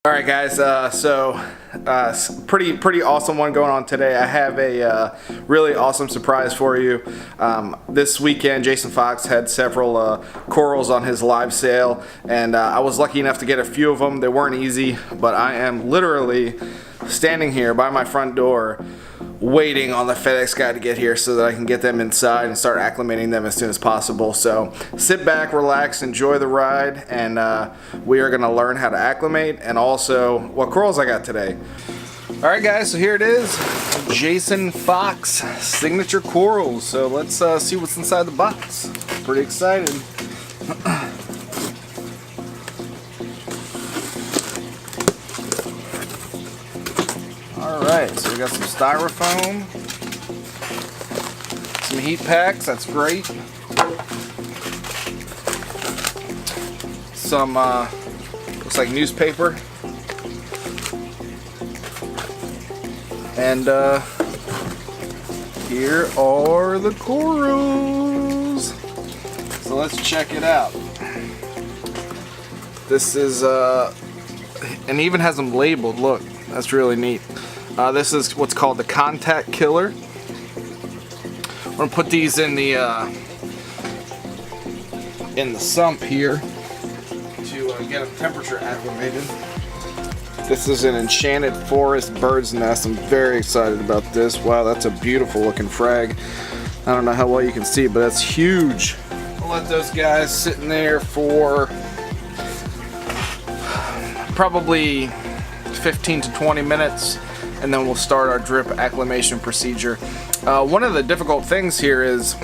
Alright guys, pretty awesome one going on today. I have a really awesome surprise for you. This weekend Jason Fox had several corals on his live sale, and I was lucky enough to get a few of them. They weren't easy, but I am literally standing here by my front door waiting on the FedEx guy to get here so that I can get them inside and start acclimating them as soon as possible. So sit back, relax, enjoy the ride, and we are going to learn how to acclimate and also what corals I got today. Alright guys, so here it is, Jason Fox signature corals. So let's see what's inside the box. Pretty excited. Alright, so we got some styrofoam, some heat packs, that's great. Some, looks like newspaper. And here are the corals. So let's check it out. This is, and even has them labeled, look, that's really neat. This is what's called the contact killer. I'm gonna put these in the sump here to get them temperature acclimated. This is an enchanted forest bird's nest. I'm very excited about this. Wow, that's a beautiful looking frag. I don't know how well you can see, but that's huge. I'll let those guys sit in there for probably 15 to 20 minutes, and then we'll start our drip acclimation procedure. One of the difficult things here is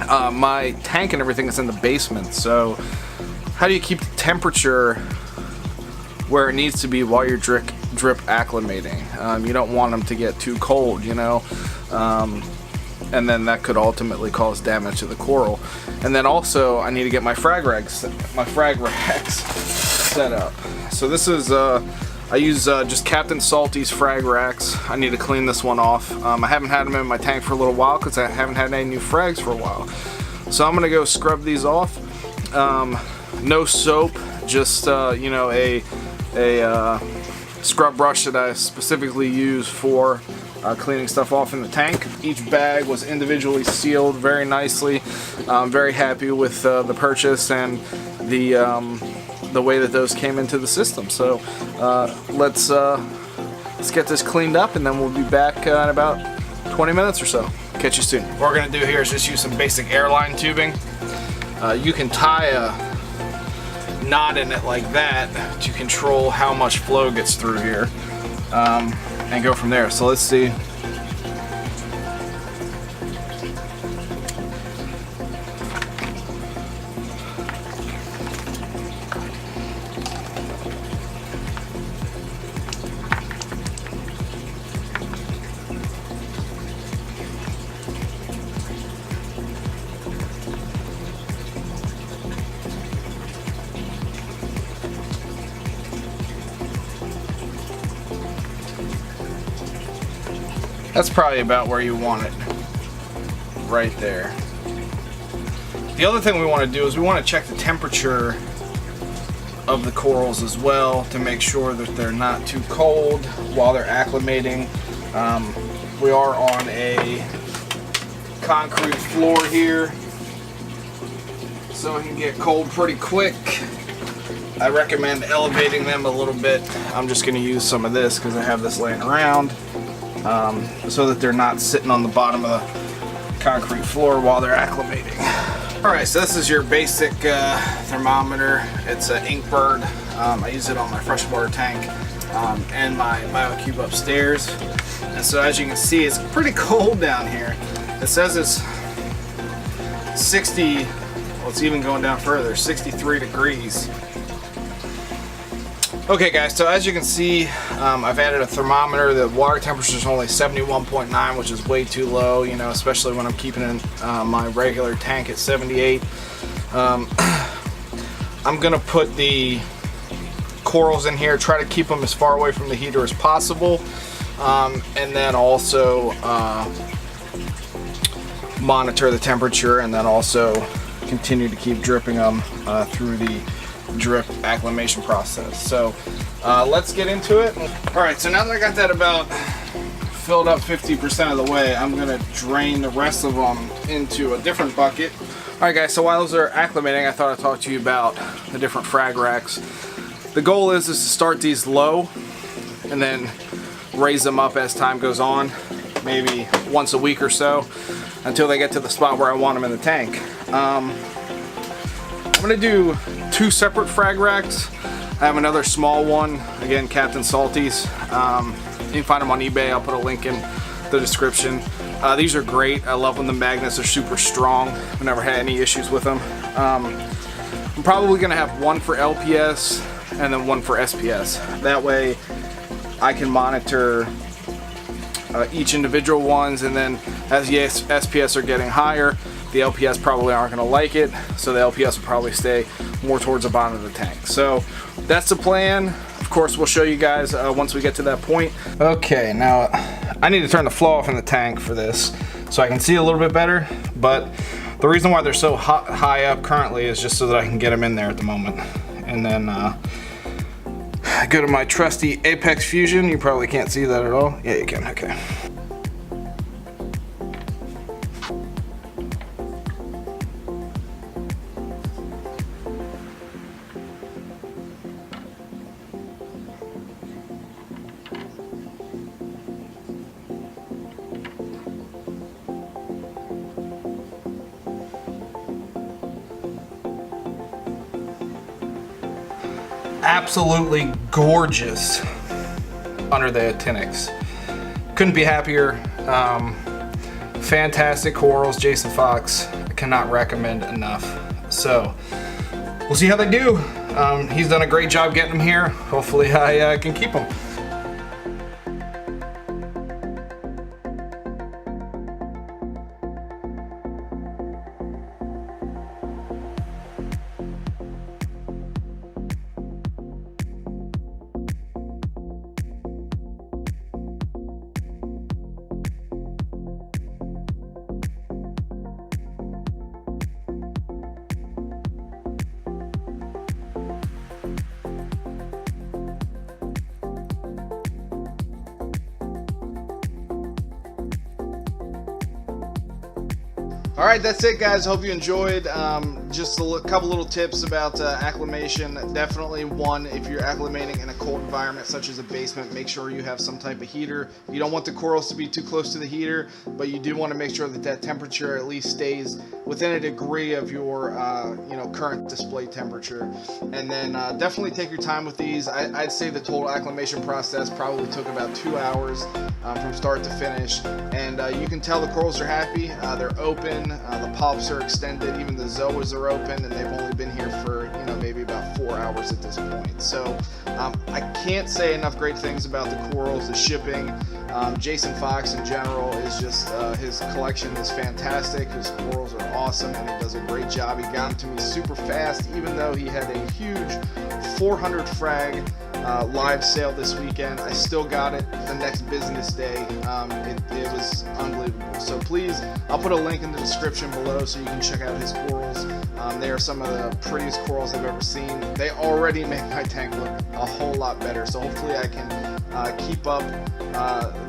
my tank and everything is in the basement, so how do you keep the temperature where it needs to be while you're drip acclimating? You don't want them to get too cold, you know, and then that could ultimately cause damage to the coral. And then also I need to get my frag racks set up. So this is I use just Captain Salty's frag racks. I need to clean this one off. I haven't had them in my tank for a little while because I haven't had any new frags for a while. So I'm gonna go scrub these off. No soap, just you know, a scrub brush that I specifically use for cleaning stuff off in the tank. Each bag was individually sealed very nicely. I'm very happy with the purchase and the way that those came into the system. So let's get this cleaned up, and then we'll be back in about 20 minutes or so. Catch you soon. What we're gonna do here is just use some basic airline tubing. You can tie a knot in it like that to control how much flow gets through here, and go from there. So let's see. That's probably about where you want it, right there. The other thing we want to do is we want to check the temperature of the corals as well to make sure that they're not too cold while they're acclimating. We are on a concrete floor here, so it can get cold pretty quick. I recommend elevating them a little bit. I'm just going to use some of this because I have this laying around. So that they're not sitting on the bottom of the concrete floor while they're acclimating. Alright, so this is your basic thermometer. It's an Inkbird. I use it on my freshwater tank and my BioCube upstairs. And so as you can see, it's pretty cold down here. It says it's 60, well, it's even going down further, 63 degrees. Okay guys, so as you can see, I've added a thermometer. The water temperature is only 71.9, which is way too low, you know, especially when I'm keeping in my regular tank at 78. I'm gonna put the corals in here, try to keep them as far away from the heater as possible, and then also monitor the temperature, and then also continue to keep dripping them through the drip acclimation process. So let's get into it. All right, so now that I got that about filled up 50% of the way, I'm gonna drain the rest of them into a different bucket. All right guys, so while those are acclimating, I thought I'd talk to you about the different frag racks. The goal is to start these low and then raise them up as time goes on, maybe once a week or so, until they get to the spot where I want them in the tank. I'm gonna do 2 separate frag racks. I have another small one, again, Captain Salty's. You can find them on eBay. I'll put a link in the description. These are great. I love them. The magnets are super strong. I've never had any issues with them. I'm probably gonna have one for LPS and then one for SPS. That way I can monitor each individual ones, and then as the SPS are getting higher, the LPS probably aren't going to like it, so the LPS will probably stay more towards the bottom of the tank. So that's the plan. Of course, we'll show you guys once we get to that point. Okay, now I need to turn the flow off in the tank for this so I can see a little bit better, but the reason why they're so high up currently is just so that I can get them in there at the moment. And then go to my trusty Apex Fusion. You probably can't see that at all. Yeah, you can. Okay. Absolutely gorgeous under the actinics. Couldn't be happier. Fantastic corals, Jason Fox. I cannot recommend enough. So we'll see how they do. He's done a great job getting them here. Hopefully I can keep them. All right, that's it, guys. Hope you enjoyed. Just a couple little tips about acclimation. Definitely one, if you're acclimating in a cold environment such as a basement, make sure you have some type of heater. You don't want the corals to be too close to the heater, but you do want to make sure that that temperature at least stays within a degree of your current display temperature. And then definitely take your time with these. I'd say the total acclimation process probably took about 2 hours from start to finish. And you can tell the corals are happy. They're open. The polyps are extended. Even the zoas are open, and they've only been here for maybe about 4 hours at this point. So I can't say enough great things about the corals, the shipping. Jason Fox in general is just his collection is fantastic. His corals are awesome, and he does a great job. He got them to me super fast, even though he had a huge 400 frag live sale this weekend. I still got it the next business day. It was unbelievable. So please, I'll put a link in the description below so you can check out his corals. They are some of the prettiest corals I've ever seen. They already make my tank look a whole lot better. So hopefully I can keep up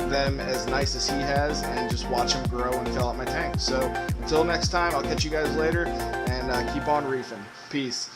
them as nice as he has and just watch him grow and fill out my tank. So until next time, I'll catch you guys later, and keep on reefing. Peace.